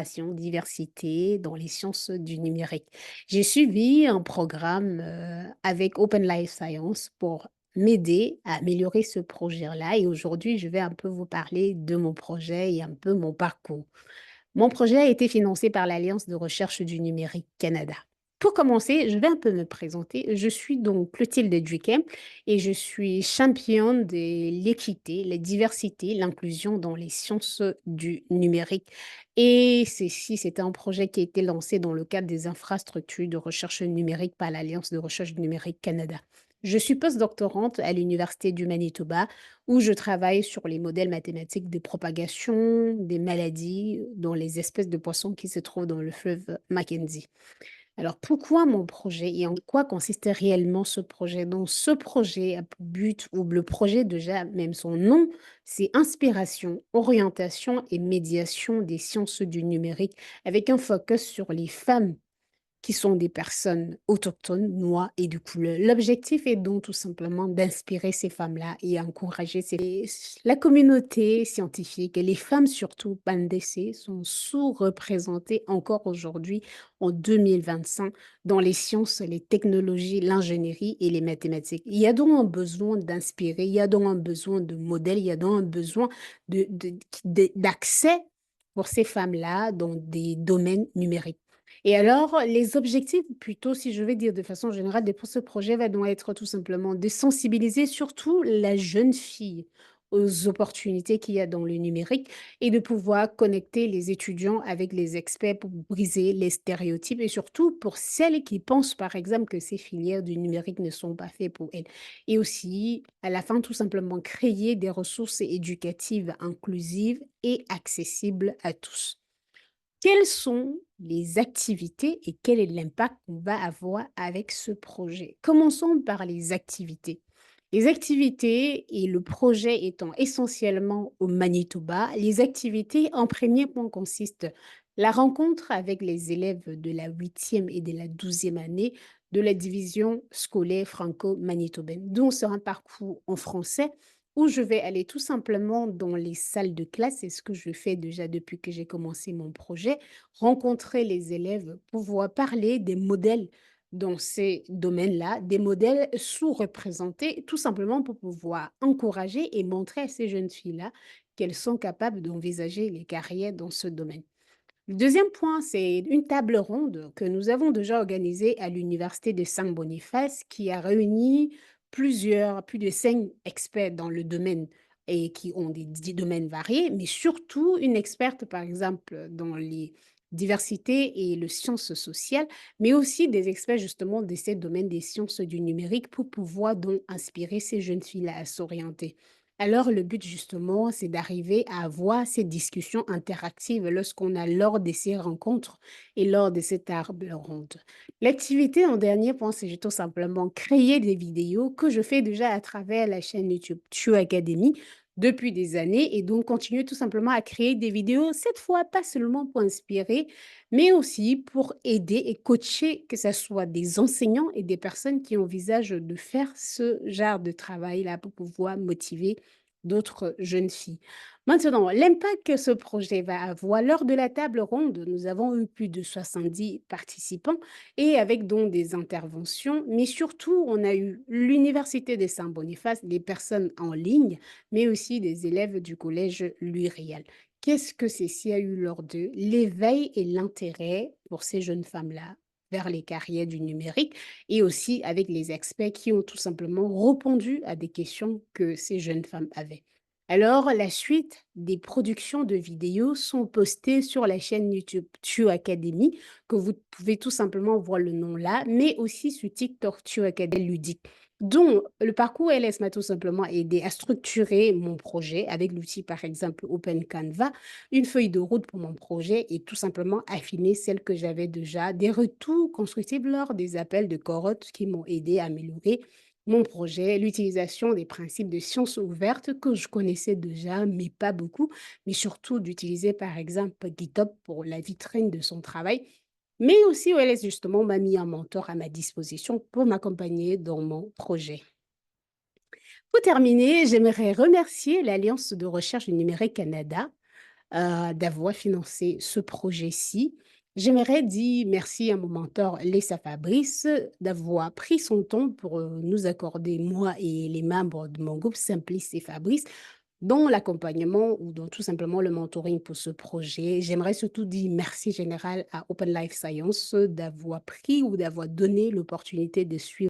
Diversité dans les sciences du numérique. J'ai suivi un programme avec Open Life Science pour m'aider à améliorer ce projet-là et aujourd'hui, je vais un peu vous parler de mon projet et un peu mon parcours. Mon projet a été financé par l'Alliance de recherche du numérique Canada. Pour commencer, je vais un peu me présenter. Je suis donc Clotilde Duquesne et je suis championne de l'équité, la diversité, l'inclusion dans les sciences du numérique. Et ceci, c'était un projet qui a été lancé dans le cadre des infrastructures de recherche numérique par l'Alliance de recherche du numérique Canada. Je suis postdoctorante à l'Université du Manitoba où je travaille sur les modèles mathématiques de propagation des maladies dans les espèces de poissons qui se trouvent dans le fleuve Mackenzie. Alors, pourquoi mon projet et en quoi consiste réellement ce projet? Donc, ce projet a pour but, ou le projet déjà, même son nom, c'est inspiration, orientation et médiation des sciences du numérique avec un focus sur les femmes qui sont des personnes autochtones, noires et de couleur. L'objectif est donc tout simplement d'inspirer ces femmes-là et encourager la communauté scientifique et les femmes surtout pandécées sont sous-représentées encore aujourd'hui en 2025 dans les sciences, les technologies, l'ingénierie et les mathématiques. Il y a donc un besoin d'inspirer, il y a donc un besoin de modèles, il y a donc un besoin d'accès pour ces femmes-là dans des domaines numériques. Et alors, les objectifs, plutôt, si je vais dire de façon générale, de pour ce projet va donc être tout simplement de sensibiliser surtout la jeune fille aux opportunités qu'il y a dans le numérique et de pouvoir connecter les étudiants avec les experts pour briser les stéréotypes et surtout pour celles qui pensent, par exemple, que ces filières du numérique ne sont pas faites pour elles. Et aussi, à la fin, tout simplement créer des ressources éducatives inclusives et accessibles à tous. Quelles sont les activités et quel est l'impact qu'on va avoir avec ce projet? Commençons par les activités. Les activités et le projet étant essentiellement au Manitoba, les activités en premier point consistent la rencontre avec les élèves de la huitième et de la douzième année de la division scolaire franco-manitobaine, dont sera un parcours en français où je vais aller tout simplement dans les salles de classe, c'est ce que je fais déjà depuis que j'ai commencé mon projet, rencontrer les élèves, pouvoir parler des modèles dans ces domaines-là, des modèles sous-représentés, tout simplement pour pouvoir encourager et montrer à ces jeunes filles-là qu'elles sont capables d'envisager les carrières dans ce domaine. Le deuxième point, c'est une table ronde que nous avons déjà organisée à l'Université de Saint-Boniface qui a réuni plus de 5 experts dans le domaine et qui ont des domaines variés, mais surtout une experte, par exemple, dans les diversités et les sciences sociales, mais aussi des experts justement de ces domaines des sciences du numérique pour pouvoir donc inspirer ces jeunes filles à s'orienter. Alors, le but justement, c'est d'arriver à avoir ces discussions interactives lorsqu'on a lors de ces rencontres et lors de ces tables rondes. L'activité en dernier point, c'est tout simplement créer des vidéos que je fais déjà à travers la chaîne YouTube True Academy depuis des années et donc continuer tout simplement à créer des vidéos, cette fois pas seulement pour inspirer, mais aussi pour aider et coacher, que ce soit des enseignants et des personnes qui envisagent de faire ce genre de travail-là pour pouvoir motiver d'autres jeunes filles. Maintenant, l'impact que ce projet va avoir, lors de la table ronde, nous avons eu plus de 70 participants et avec donc des interventions, mais surtout, on a eu l'Université de Saint-Boniface, des personnes en ligne, mais aussi des élèves du collège Louis Riel. Qu'est-ce que ceci a eu lors d'eux? L'éveil et l'intérêt pour ces jeunes femmes-là vers les carrières du numérique et aussi avec les experts qui ont tout simplement répondu à des questions que ces jeunes femmes avaient. Alors, la suite des productions de vidéos sont postées sur la chaîne YouTube Tue Academy, que vous pouvez tout simplement voir le nom là, mais aussi sur TikTok Tue Academy Ludique. Donc, le parcours LS m'a tout simplement aidé à structurer mon projet avec l'outil, par exemple, Open Canva, une feuille de route pour mon projet et tout simplement affiner celle que j'avais déjà, des retours constructifs lors des appels de corotte qui m'ont aidé à améliorer mon projet, l'utilisation des principes de sciences ouvertes que je connaissais déjà, mais pas beaucoup, mais surtout d'utiliser par exemple GitHub pour la vitrine de son travail, mais aussi OLS justement m'a mis un mentor à ma disposition pour m'accompagner dans mon projet. Pour terminer, j'aimerais remercier l'Alliance de recherche du numérique Canada d'avoir financé ce projet-ci. J'aimerais dire merci à mon mentor Lessa Fabrice d'avoir pris son temps pour, nous accorder, moi et les membres de mon groupe Simplice et Fabrice, dans l'accompagnement ou dans tout simplement le mentoring pour ce projet. J'aimerais surtout dire merci général à Open Life Science d'avoir pris ou d'avoir donné l'opportunité de suivre